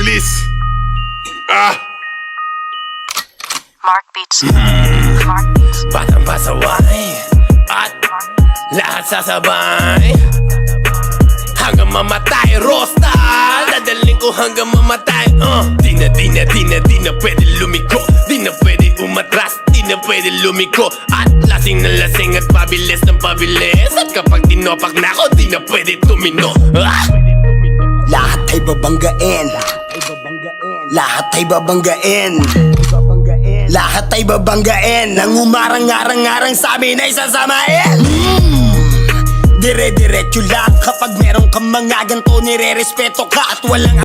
Bilis! Mark Beats. Mark Beats. Batang pasaway at lahat sasabay hanggang mamatay. Rostal, dadaling ko hanggang mamatay. Di na pwede lumiko, di na pwede umatras, di na pwede lumiko. At lasing na lasing at pabilis ng pabilis. At kapag tinopak na ako, di na pwede tumino. Lahat ay babanggain, lahat ay babanggain, lahat ay babanggain. Nang umarang-arang-arang sa amin ay sasamain. Dire-diretso lang kapag meron kang mga ganto, nire-respeto ka at walang